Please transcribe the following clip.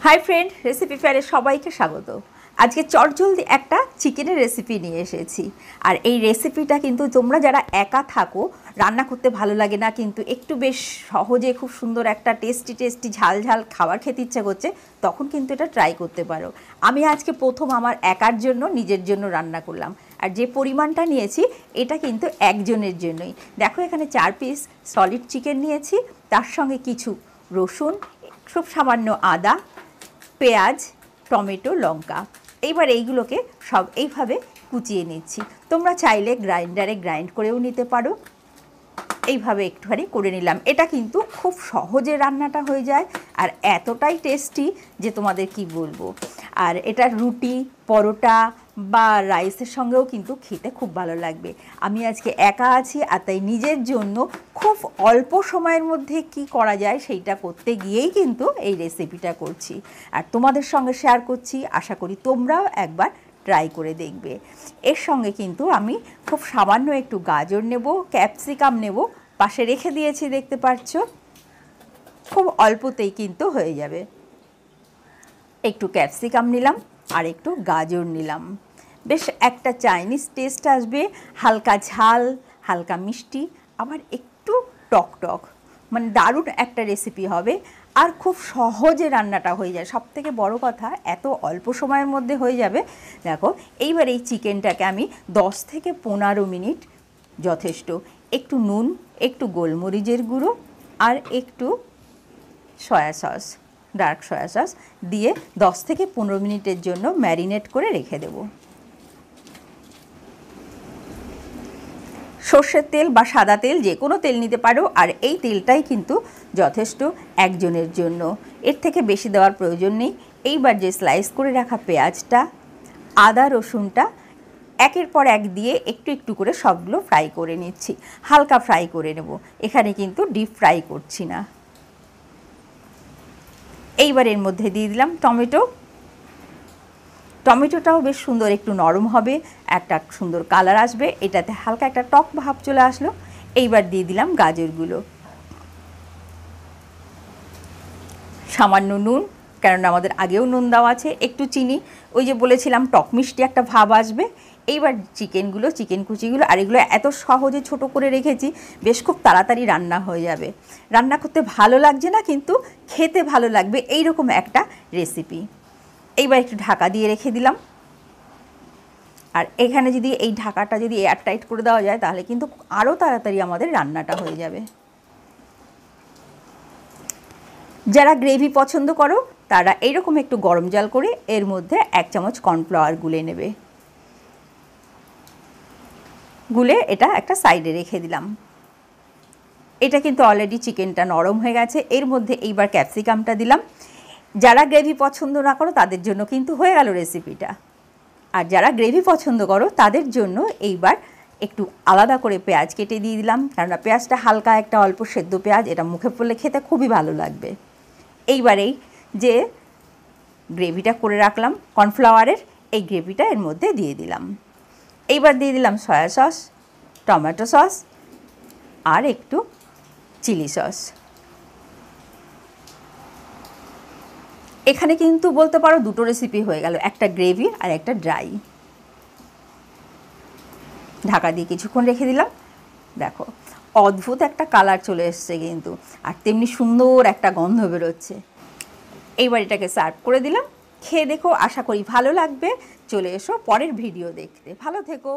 Hi friend, recipe ফেয়ারে সবাইকে স্বাগত। আজকে চটজলদি একটা চিকেনের রেসিপি নিয়ে এসেছি। আর এই রেসিপিটা কিন্তু তোমরা যারা একা থাকো, রান্না করতে ভালো লাগে না, কিন্তু একটু বেশ সহজে খুব সুন্দর একটা টেস্টি ঝাল ঝাল খাবার খেতে ইচ্ছা করছে, তখন কিন্তু এটা ট্রাই করতে পারো। আমি আজকে প্রথম আমার একার জন্য নিজের জন্য রান্না করলাম। আর যে পরিমাণটা নিয়েছি এটা কিন্তু একজনের জন্যই। দেখো, এখানে 4 পিস সলিড চিকেন নিয়েছি, তার সঙ্গে কিছু রসুন, খুব সামান্য আদা, পেঁয়াজ, টমেটো, লঙ্কা। এইবার এইগুলোকে সব এইভাবে কুচিয়ে নিচ্ছি। তোমরা চাইলে গ্রাইন্ডারে গ্রাইন্ড করেও নিতে পারো। এইভাবে একটুখানি করে নিলাম। এটা কিন্তু খুব সহজে রান্নাটা হয়ে যায় আর এতটাই টেস্টি যে তোমাদের কি বলবো। আর এটা রুটি, পরোটা বা রাইসের সঙ্গেও কিন্তু খেতে খুব ভালো লাগবে। আমি আজকে একা আছি আর তাই নিজের জন্য খুব অল্প সময়ের মধ্যে কি করা যায় সেইটা করতে গিয়েই কিন্তু এই রেসিপিটা করছি আর তোমাদের সঙ্গে শেয়ার করছি। আশা করি তোমরাও একবার ট্রাই করে দেখবে। এর সঙ্গে কিন্তু আমি খুব সামান্য একটু গাজর নেব, ক্যাপসিকাম নেব, পাশে রেখে দিয়েছি, দেখতে পাচ্ছ। খুব অল্পতেই কিন্তু হয়ে যাবে। একটু ক্যাপসিকাম নিলাম আর একটু গাজর নিলাম। বেশ একটা চাইনিজ টেস্ট আসবে, হালকা ঝাল, হালকা মিষ্টি, আবার একটু টক টক, মানে দারুণ একটা রেসিপি হবে। আর খুব সহজে রান্নাটা হয়ে যায়। সবথেকে বড় কথা, এত অল্প সময়ের মধ্যে হয়ে যাবে। দেখো, এইবার এই চিকেনটাকে আমি 10 থেকে 15 মিনিট যথেষ্ট, একটু নুন, একটু গোলমরিচের গুঁড়ো আর একটু soya sauce, dark soya sauce দিয়ে 10 থেকে 15 মিনিটের জন্য ম্যারিনেট করে রেখে দেব। সর্ষের তেল বা সাদা তেল, যে কোনো তেল নিতে পারো। আর এই তেলটাই কিন্তু যথেষ্ট একজনের জন্য, এর থেকে বেশি দেওয়ার প্রয়োজন নেই। এইবার যে স্লাইস করে রাখা পেঁয়াজটা, আদা, রসুনটা একের পর এক দিয়ে একটু একটু করে সবগুলো ফ্রাই করে নিচ্ছি। হালকা ফ্রাই করে নেব, এখানে কিন্তু ডিপ ফ্রাই করছি না। এইবার এর মধ্যে দিয়ে দিলাম টমেটো। টমেটোটাও বেশ সুন্দর একটু নরম হবে, একটা সুন্দর কালার আসবে, এটাতে হালকা একটা টক ভাব চলে আসলো। এইবার দিয়ে দিলাম গাজরগুলো, সামান্য নুন, কেননা আমাদের আগেও নুন দেওয়া আছে, একটু চিনি, ওই যে বলেছিলাম টক মিষ্টি একটা ভাব আসবে। এইবার চিকেন কুচিগুলো, আর এগুলো এত সহজে ছোট করে রেখেছি, বেশ খুব তাড়াতাড়ি রান্না হয়ে যাবে। রান্না করতে ভালো লাগছে না, কিন্তু খেতে ভালো লাগবে, এইরকম একটা রেসিপি। এইবার একটু ঢাকা দিয়ে রেখে দিলাম। আর এখানে যদি এই ঢাকাটা যদি এয়ারটাইট করে দেওয়া যায়, তাহলে কিন্তু আরও তাড়াতাড়ি আমাদের রান্নাটা হয়ে যাবে। যারা গ্রেভি পছন্দ করো তারা এইরকম একটু গরম জল করে এর মধ্যে 1 চামচ কর্নফ্লাওয়ার গুলে নেবে। গুলে এটা একটা সাইডে রেখে দিলাম। এটা কিন্তু অলরেডি চিকেনটা নরম হয়ে গেছে। এর মধ্যে এইবার ক্যাপসিকামটা দিলাম। যারা গ্রেভি পছন্দ না করো তাদের জন্য কিন্তু হয়ে গেল রেসিপিটা। আর যারা গ্রেভি পছন্দ করো তাদের জন্য এইবার একটু আলাদা করে পেঁয়াজ কেটে দিয়ে দিলাম, কেননা পেঁয়াজটা হালকা একটা অল্প সেদ্ধ পেঁয়াজ, এটা মুখে পড়লে খেতে খুবই ভালো লাগবে। এইবারেই যে গ্রেভিটা করে রাখলাম কর্নফ্লাওয়ারের, এই গ্রেভিটা এর মধ্যে দিয়ে দিলাম। এইবার দিয়ে দিলাম সয়া সস, টমেটো সস আর একটু চিলি সস। এখানে কিন্তু বলতে পারো দুটো রেসিপি হয়ে গেল, একটা গ্রেভি আর একটা ড্রাই। ঢাকা দিয়ে কিছুক্ষণ রেখে দিলাম। দেখো, অদ্ভুত একটা কালার চলে এসছে কিন্তু, আর তেমনি সুন্দর একটা গন্ধ বেরোচ্ছে। এইবার এটাকে সার্ভ করে দিলাম। খেয়ে দেখো, আশা করি ভালো লাগবে। চলে এসো পরের ভিডিও দেখতে। ভালো থেকো।